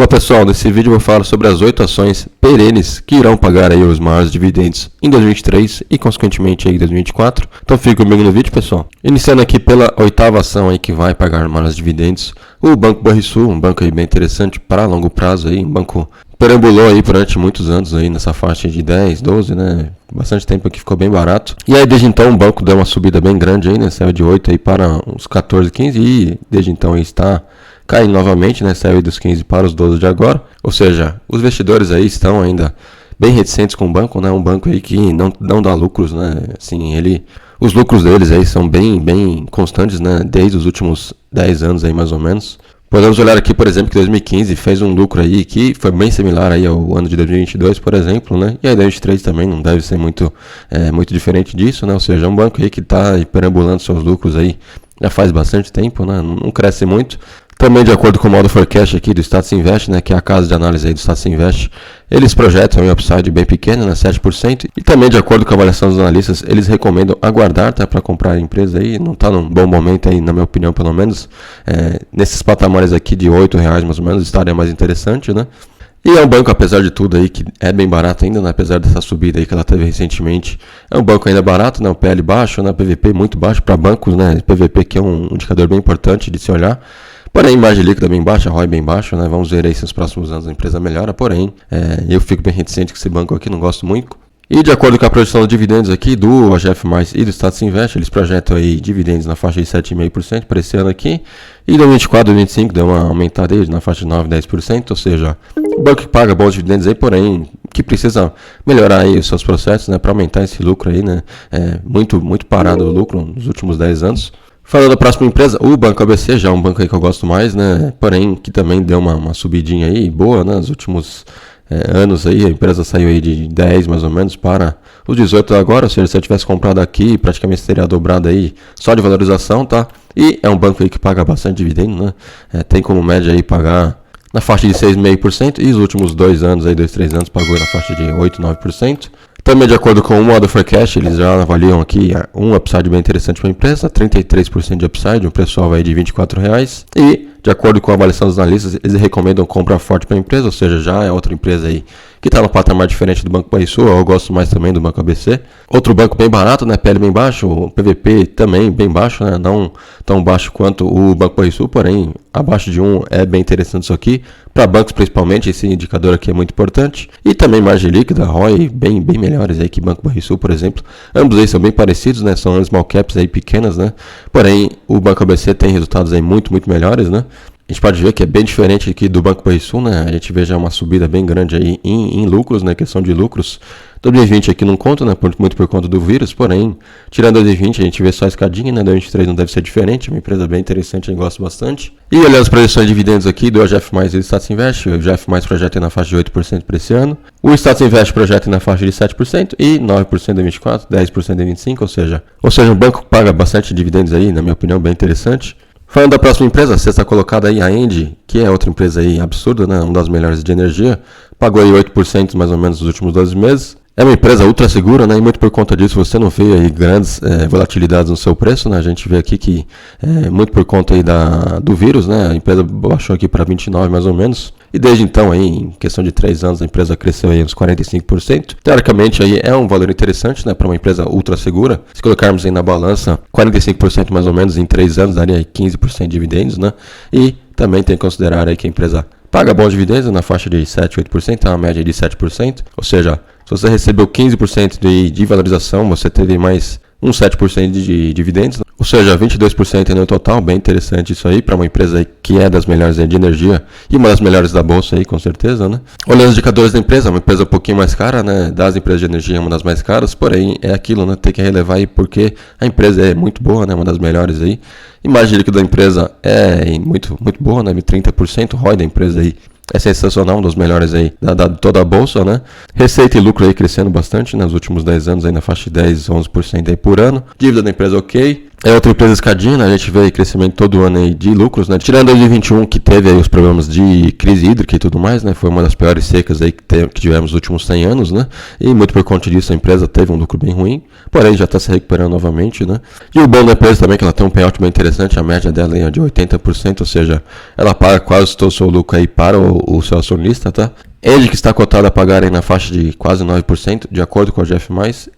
Olá pessoal, nesse vídeo eu vou falar sobre as 8 ações perenes que irão pagar aí os maiores dividendos em 2023 e consequentemente aí em 2024. Então fique comigo no vídeo, pessoal. Iniciando aqui pela 8ª ação aí que vai pagar maiores dividendos, o Banco Banrisul, um banco aí bem interessante para longo prazo aí, um banco perambulou aí durante muitos anos aí nessa faixa de 10, 12, né? Bastante tempo aqui, ficou bem barato. E aí desde então o banco deu uma subida bem grande aí, né? Saiu de 8 aí para uns 14, 15 e desde então aí está caindo novamente, né? Saiu dos 15 para os 12 de agora. Ou seja, os investidores aí estão ainda bem reticentes com o banco, né? Um banco aí que não dá lucros, né? Assim, os lucros deles aí são bem constantes, né? Desde os últimos 10 anos aí mais ou menos. Podemos olhar aqui, por exemplo, que 2015 fez um lucro aí que foi bem similar aí ao ano de 2022, por exemplo, né? E aí 2023 também não deve ser muito diferente disso, né? Ou seja, é um banco aí que está perambulando seus lucros aí já faz bastante tempo, né? Não cresce muito. Também de acordo com o modo forecast aqui do Status Invest, né, que é a casa de análise aí do Status Invest, eles projetam um upside bem pequeno, né, 7%, e também de acordo com a avaliação dos analistas, eles recomendam aguardar, tá, para comprar a empresa aí, não está num bom momento aí, na minha opinião pelo menos, nesses patamares aqui de R$8 mais ou menos, estaria mais interessante, né. E é um banco, apesar de tudo aí, que é bem barato ainda, né? Apesar dessa subida aí que ela teve recentemente. É um banco ainda barato, né? O PL baixo, né? PVP muito baixo para bancos, né? PVP que é um indicador bem importante de se olhar. Porém, margem líquida bem baixa, ROI bem baixo, né? Vamos ver aí se nos próximos anos a empresa melhora. Porém, eu fico bem reticente com esse banco aqui, não gosto muito. E de acordo com a projeção de dividendos aqui do OGF+, e do Status Invest, eles projetam aí dividendos na faixa de 7,5% para esse ano aqui. E 2024, 2025 deu uma aumentada aí na faixa de 9, 10%, ou seja, o banco que paga bons dividendos aí, porém, que precisa melhorar aí os seus processos, né, para aumentar esse lucro aí, né? Muito parado o lucro nos últimos 10 anos. Falando da próxima empresa, o Banco ABC, já é um banco aí que eu gosto mais, né? Porém, que também deu uma subidinha aí boa, né? Nos últimos anos aí, a empresa saiu aí de 10 mais ou menos para os 18 agora, ou seja, se eu tivesse comprado aqui, praticamente teria dobrado aí só de valorização, tá? E é um banco aí que paga bastante dividendo, né? Tem como média aí pagar na faixa de 6,5% e os últimos 2 anos aí, 2, 3 anos, pagou na faixa de 8, 9%. Também de acordo com o modo forecast, eles já avaliam aqui um upside bem interessante para a empresa, 33% de upside, um preço-alvo aí de R$24. E, de acordo com a avaliação dos analistas, eles recomendam compra forte para a empresa, ou seja, já é outra empresa aí que está no patamar diferente do Banco Banrisul, eu gosto mais também do Banco ABC. Outro banco bem barato, né, PL bem baixo, o PVP também bem baixo, né, não tão baixo quanto o Banco Banrisul, porém abaixo de 1 é bem interessante isso aqui. Para bancos principalmente, esse indicador aqui é muito importante. E também margem líquida, ROI bem melhores aí que Banco Banrisul, por exemplo. Ambos aí são bem parecidos, né, são small caps aí pequenas, né, porém o Banco ABC tem resultados aí muito melhores, né. A gente pode ver que é bem diferente aqui do Banco Banrisul, né? A gente vê já uma subida bem grande aí em lucros, né? Questão de lucros. 2020 aqui não conta, né? Muito por conta do vírus, porém, tirando 2020, a gente vê só a escadinha, né? 2023 não deve ser diferente, uma empresa bem interessante, eu gosto bastante. E olhando as projeções de dividendos aqui do OGF+, e do Status Invest, o OGF+, projeta na faixa de 8% para esse ano, o Status Invest projeta na faixa de 7% e 9% em 2024, 10% em 2025, ou seja, um banco que paga bastante dividendos aí, na minha opinião, bem interessante. Falando da próxima empresa, a sexta colocada aí, a Engie, que é outra empresa aí absurda, né? Uma das melhores de energia, pagou aí 8% mais ou menos nos últimos 12 meses. É uma empresa ultra segura, né? E muito por conta disso você não vê aí grandes volatilidades no seu preço, né? A gente vê aqui que muito por conta aí do vírus, né? A empresa baixou aqui para 29 mais ou menos. E desde então aí, em questão de 3 anos, a empresa cresceu aí uns 45%. Teoricamente aí é um valor interessante, né? Para uma empresa ultra segura. Se colocarmos aí na balança, 45% mais ou menos em 3 anos daria aí 15% de dividendos, né? E também tem que considerar aí que a empresa paga bons dividendos na faixa de 7, 8%, uma média de 7%. Ou seja, se você recebeu 15% de valorização, você teve mais uns 7% de dividendos, ou seja, 22% no total, bem interessante isso aí para uma empresa aí que é das melhores aí de energia e uma das melhores da bolsa aí, com certeza, né? Olhando os indicadores da empresa, uma empresa um pouquinho mais cara, né? Das empresas de energia é uma das mais caras, porém é aquilo, né? Tem que relevar aí porque a empresa é muito boa, né? Uma das melhores aí. A margem líquida da empresa é muito boa, né? 30%, o ROI da empresa aí é sensacional, um dos melhores aí da toda a bolsa, né? Receita e lucro aí crescendo bastante, né? Nos últimos 10 anos aí na faixa de 10, 11% aí por ano. Dívida da empresa ok. É outra empresa escadinha, né? A gente vê aí crescimento todo ano aí de lucros, né? Tirando 2021, que teve aí os problemas de crise hídrica e tudo mais, né? Foi uma das piores secas aí que tivemos nos últimos 100 anos, né? E muito por conta disso a empresa teve um lucro bem ruim, porém já está se recuperando novamente, né? E o bom da empresa também é que ela tem um payout bem interessante, a média dela é de 80%, ou seja, ela paga quase todo o seu lucro aí para o seu acionista, tá? Ele que está cotado a pagar aí na faixa de quase 9%, de acordo com a GF+,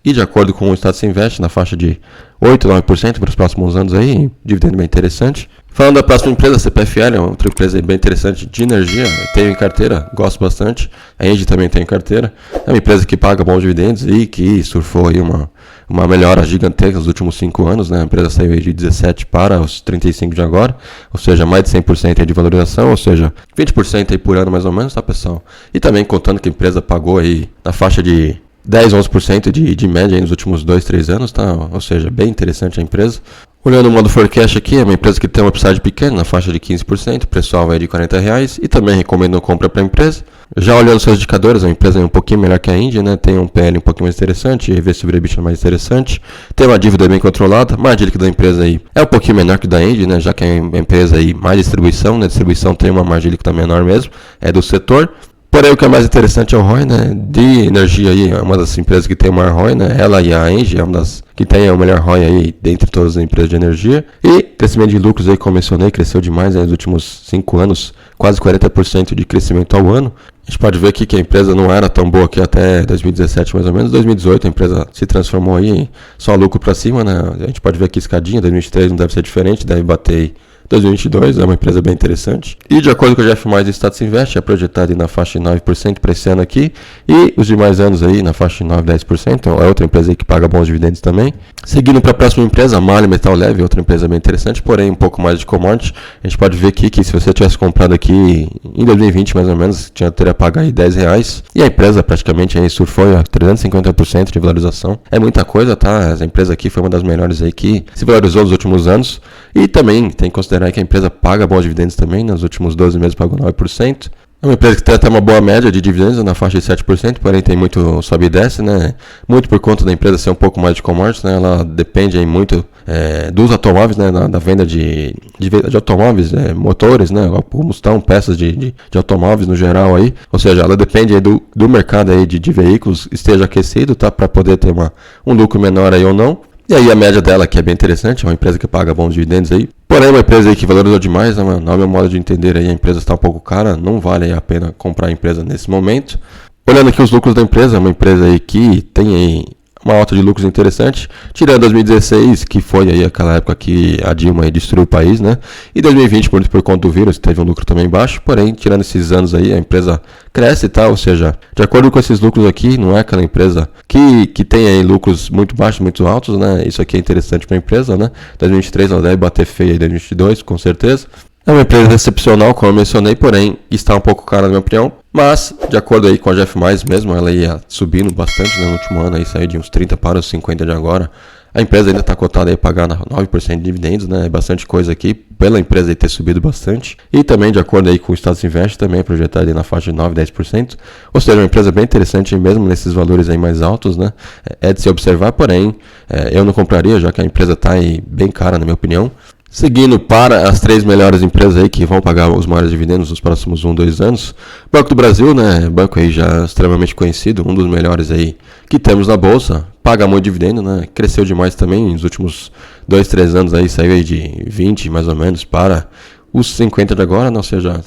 e de acordo com o Estado Se Investe, na faixa de 8, 9% para os próximos anos aí, dividendo bem interessante. Falando da próxima empresa, a CPFL, é outra empresa bem interessante de energia, tenho em carteira, gosto bastante. A Engie também tem em carteira. É uma empresa que paga bons dividendos e que surfou aí uma melhora gigantesca nos últimos 5 anos, né? A empresa saiu de 17 para os 35 de agora, ou seja, mais de 100% de valorização, ou seja, 20% aí por ano mais ou menos, tá, pessoal? E também contando que a empresa pagou aí na faixa de 10, 11% de média aí nos últimos 2, 3 anos, tá? Ou seja, bem interessante a empresa. Olhando o modo forecast aqui, é uma empresa que tem uma upside pequena, na faixa de 15%, preço-alvo é de R$40, e também recomendo compra para a empresa. Já olhando seus indicadores, a empresa é um pouquinho melhor que a Engie, né? Tem um PL um pouquinho mais interessante, RV sobre EBITDA mais interessante, tem uma dívida bem controlada, a margem líquida da empresa aí é um pouquinho menor que da Engie, né? Já que é uma empresa aí mais distribuição, né? Distribuição tem uma margem líquida menor mesmo, é do setor. Porém, o que é mais interessante é o ROI, né? De energia aí, é uma das empresas que tem o maior ROI, né? Ela e a Engie é uma das que tem o melhor ROI aí dentre todas as empresas de energia. E crescimento de lucros aí, como mencionei, cresceu demais aí nos últimos 5 anos, quase 40% de crescimento ao ano. A gente pode ver aqui que a empresa não era tão boa aqui até 2017 mais ou menos. 2018 a empresa se transformou aí em só lucro para cima, né? A gente pode ver aqui escadinha, 2023 não deve ser diferente, deve bater aí 2022, é uma empresa bem interessante. E de acordo com o GF+, o Estado Se Investe, é projetado na faixa de 9% para esse ano aqui. E os demais anos aí na faixa de 9, 10%. Então é outra empresa aí que paga bons dividendos também. Seguindo para a próxima empresa, a Malha Metal Leve, outra empresa bem interessante, porém um pouco mais de commodity. A gente pode ver aqui que se você tivesse comprado aqui em 2020 mais ou menos, teria pago aí R$10. E a empresa praticamente aí surfou a 350% de valorização. É muita coisa, tá? Essa empresa aqui foi uma das melhores aí que se valorizou nos últimos anos. E também tem que considerar que a empresa paga bons dividendos também, nos últimos 12 meses pagou 9%. É uma empresa que tem até uma boa média de dividendos na faixa de 7%, porém tem muito sobe e desce, né? Muito por conta da empresa ser um pouco mais de commodities, né? Ela depende aí muito dos automóveis, né? Da venda de automóveis, motores, né? Combustão, peças de automóveis no geral aí. Ou seja, ela depende aí do mercado aí de veículos esteja aquecido, tá? Para poder ter um lucro menor aí ou não. E aí a média dela, que é bem interessante, é uma empresa que paga bons dividendos aí. Porém, uma empresa aí que valorizou demais, né, mano? No meu modo de entender aí, a empresa está um pouco cara, não vale a pena comprar a empresa nesse momento. Olhando aqui os lucros da empresa, é uma empresa aí que tem aí uma alta de lucros interessante, tirando 2016, que foi aí aquela época que a Dilma aí destruiu o país, né? E 2020, por conta do vírus, teve um lucro também baixo, porém, tirando esses anos aí, a empresa cresce e tal, ou seja, de acordo com esses lucros aqui, não é aquela empresa que tem aí lucros muito baixos, muito altos, né? Isso aqui é interessante para a empresa, né? 2023 ela deve bater feio aí 2022, com certeza. É uma empresa excepcional, como eu mencionei, porém está um pouco cara na minha opinião. Mas, de acordo aí com a GF+, mesmo, ela ia subindo bastante, né? No último ano, aí saiu de uns 30 para os 50 de agora. A empresa ainda está cotada aí a pagar 9% de dividendos, né? É bastante coisa aqui, pela empresa aí ter subido bastante. E também, de acordo aí com o Estado Se Investe, também é projetado aí na faixa de 9, 10%. Ou seja, uma empresa bem interessante mesmo nesses valores aí mais altos, né? É de se observar, porém, eu não compraria, já que a empresa está aí bem cara, na minha opinião. Seguindo para as 3 melhores empresas aí que vão pagar os maiores dividendos nos próximos 1, 2 anos. Banco do Brasil, né? Banco aí já extremamente conhecido, um dos melhores aí que temos na bolsa. Paga muito dividendo, né? Cresceu demais também nos últimos 2, 3 anos aí, saiu aí de 20 mais ou menos para os 50 de agora, né? Ou seja,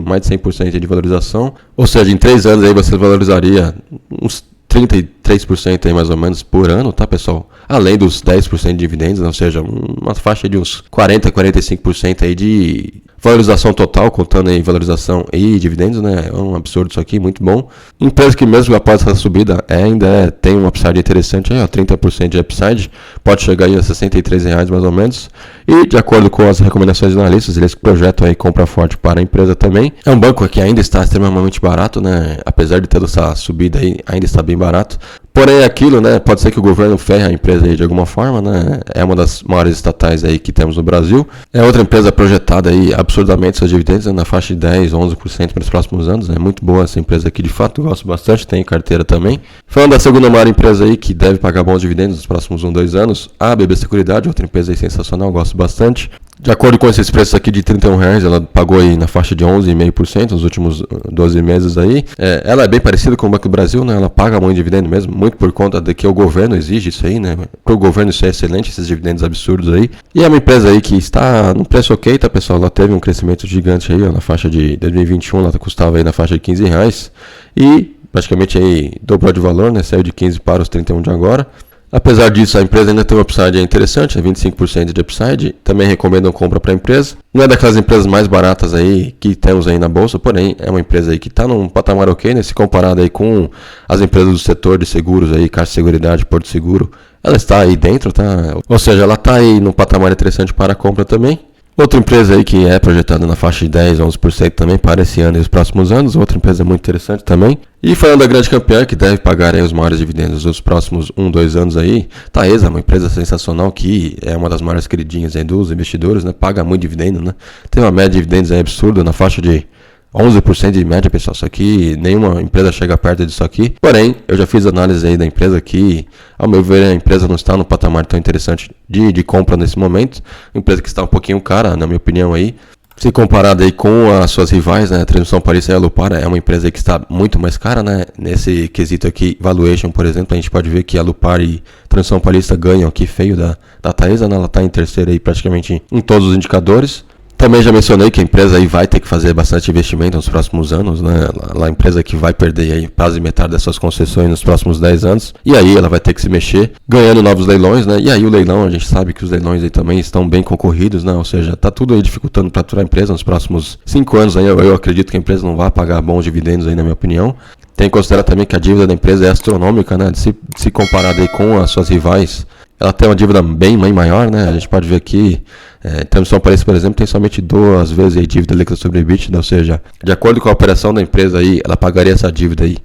mais de 100% de valorização. Ou seja, em 3 anos aí você valorizaria uns 33% aí mais ou menos por ano, tá, pessoal? Além dos 10% de dividendos, ou seja, uma faixa de uns 40, 45% aí de valorização total, contando aí valorização e dividendos, né? É um absurdo isso aqui, muito bom. Empresa que mesmo após essa subida ainda tem um upside interessante aí, ó, 30% de upside, pode chegar aí a R$63 mais ou menos. E de acordo com as recomendações dos analistas, eles projetam aí compra forte para a empresa também. É um banco que ainda está extremamente barato, né? Apesar de ter essa subida aí, ainda está bem barato. Porém, é aquilo, né? Pode ser que o governo ferre a empresa aí de alguma forma, né? É uma das maiores estatais aí que temos no Brasil. É outra empresa projetada aí absurdamente seus dividendos, né? Na faixa de 10, 11% para os próximos anos. É muito boa essa empresa aqui, de fato, gosto bastante, tem carteira também. Falando da segunda maior empresa aí que deve pagar bons dividendos nos próximos 1, 2 anos, a BB Seguridade, outra empresa aí sensacional, gosto bastante. De acordo com esses preços aqui de R$31, ela pagou aí na faixa de 11,5% nos últimos 12 meses aí. Ela é bem parecida com o Banco do Brasil, né? Ela paga muito dividendo mesmo, muito por conta de que o governo exige isso aí, né? Para o governo isso é excelente, esses dividendos absurdos aí. E é uma empresa aí que está no preço ok, tá, pessoal? Ela teve um crescimento gigante aí, ó, na faixa de 2021, ela custava aí na faixa de R$15 e praticamente aí dobrou de valor, né? Saiu de 15 para os 31 de agora. Apesar disso, a empresa ainda tem um upside interessante, né? 25% de upside. Também recomendam compra para a empresa. Não é daquelas empresas mais baratas aí que temos aí na bolsa, porém é uma empresa aí que está num patamar ok, né? Se comparado aí com as empresas do setor de seguros aí, Caixa de Seguridade, Porto Seguro, ela está aí dentro, tá? Ou seja, ela está aí num patamar interessante para a compra também. Outra empresa aí que é projetada na faixa de 10, 11% também para esse ano e os próximos anos. Outra empresa muito interessante também. E falando da grande campeã que deve pagar aí os maiores dividendos nos próximos 1, 2 anos aí, Taesa, uma empresa sensacional que é uma das maiores queridinhas aí dos investidores, né? Paga muito dividendo, né? Tem uma média de dividendos aí absurda na faixa de 11% de média, pessoal. Isso aqui, nenhuma empresa chega perto disso aqui. Porém, eu já fiz análise aí da empresa que, ao meu ver, a empresa não está no patamar tão interessante de compra nesse momento. Uma empresa que está um pouquinho cara, na minha opinião aí. Se comparado aí com as suas rivais, né, a Transmissão Paulista e a Alupar, é uma empresa que está muito mais cara, né? Nesse quesito aqui, valuation, por exemplo, a gente pode ver que a Alupar e Transmissão Paulista ganham aqui feio da Taesa, né? Ela está em terceiro aí praticamente em todos os indicadores. Também já mencionei que a empresa aí vai ter que fazer bastante investimento nos próximos anos, né? A empresa que vai perder aí quase metade dessas concessões nos próximos 10 anos. E aí ela vai ter que se mexer, ganhando novos leilões, né? E aí o leilão, a gente sabe que os leilões aí também estão bem concorridos, né? Ou seja, tá tudo aí dificultando para a empresa nos próximos 5 anos aí. Eu acredito que a empresa não vai pagar bons dividendos aí, na minha opinião. Tem que considerar também que a dívida da empresa é astronômica, né? Se comparada aí com as suas rivais, ela tem uma dívida bem maior, né? A gente pode ver aqui, Transmissão Paulista, por exemplo, tem somente 2 vezes a dívida líquida sobre EBITDA, ou seja, de acordo com a operação da empresa aí, ela pagaria essa dívida aí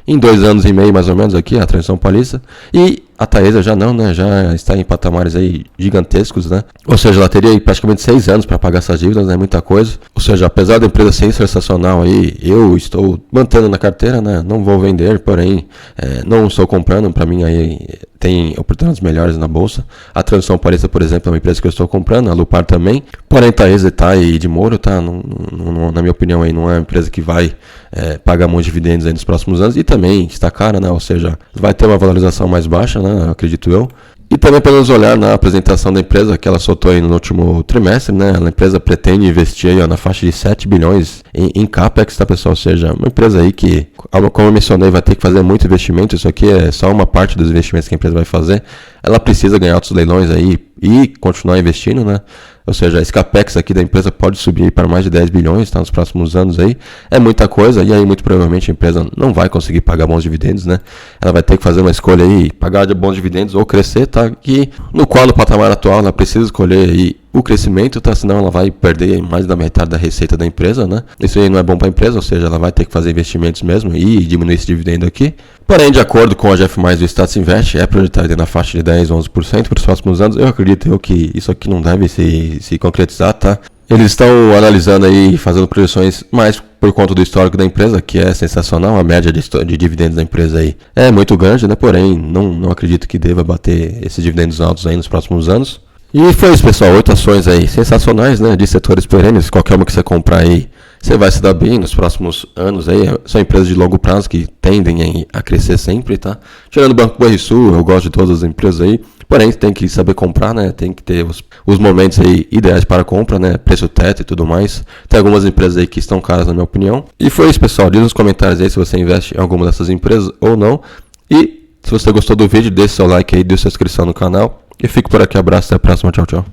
em 2 anos e meio, mais ou menos, aqui, a Transmissão Paulista. E a Taesa já não, né? Já está em patamares aí gigantescos, né? Ou seja, ela teria aí praticamente 6 anos para pagar essas dívidas, né? Muita coisa. Ou seja, apesar da empresa ser sensacional aí, eu estou mantendo na carteira, né? Não vou vender, porém, não estou comprando. Para mim aí tem oportunidades melhores na bolsa. A Transmissão Paulista, por exemplo, é uma empresa que eu estou comprando, a Alupar também. Porém, a Taesa está aí de molho, tá? Na minha opinião aí, não é uma empresa que vai pagar muitos dividendos aí nos próximos anos. E também está cara, né? Ou seja, vai ter uma valorização mais baixa, né? Acredito eu. E também podemos olhar na apresentação da empresa que ela soltou aí no último trimestre, né? A empresa pretende investir aí, ó, na faixa de 7 bilhões em CAPEX, tá, pessoal? Ou seja, uma empresa aí que, como eu mencionei, vai ter que fazer muito investimento. Isso aqui é só uma parte dos investimentos que a empresa vai fazer. Ela precisa ganhar outros leilões aí e continuar investindo, né? Ou seja, esse CAPEX aqui da empresa pode subir para mais de 10 bilhões, tá, nos próximos anos aí. É muita coisa e aí muito provavelmente a empresa não vai conseguir pagar bons dividendos, né? Ela vai ter que fazer uma escolha aí, pagar de bons dividendos ou crescer, tá? Que no qual no patamar atual ela precisa escolher aí o crescimento, tá? Senão ela vai perder mais da metade da receita da empresa, né? Isso aí não é bom para a empresa, ou seja, ela vai ter que fazer investimentos mesmo e diminuir esse dividendo aqui. Porém, de acordo com a GF+, do Status Invest, é projetado na faixa de 10, 11% para os próximos anos. Eu acredito que isso aqui não deve se concretizar, tá? Eles estão analisando aí, fazendo projeções mais por conta do histórico da empresa, que é sensacional. A média de dividendos da empresa aí é muito grande, né? Porém, não acredito que deva bater esses dividendos altos aí nos próximos anos. E foi isso, pessoal. 8 ações aí sensacionais, né? De setores perenes. Qualquer uma que você comprar aí, você vai se dar bem nos próximos anos aí. São empresas de longo prazo que tendem a crescer sempre, tá? Tirando o Banco BRSU, eu gosto de todas as empresas aí. Porém, tem que saber comprar, né? Tem que ter os momentos aí ideais para compra, né? Preço teto e tudo mais. Tem algumas empresas aí que estão caras, na minha opinião. E foi isso, pessoal. Diz nos comentários aí se você investe em alguma dessas empresas ou não. E se você gostou do vídeo, deixe seu like aí, deixe sua inscrição no canal. E fico por aqui. Abraço. Até a próxima. Tchau, tchau.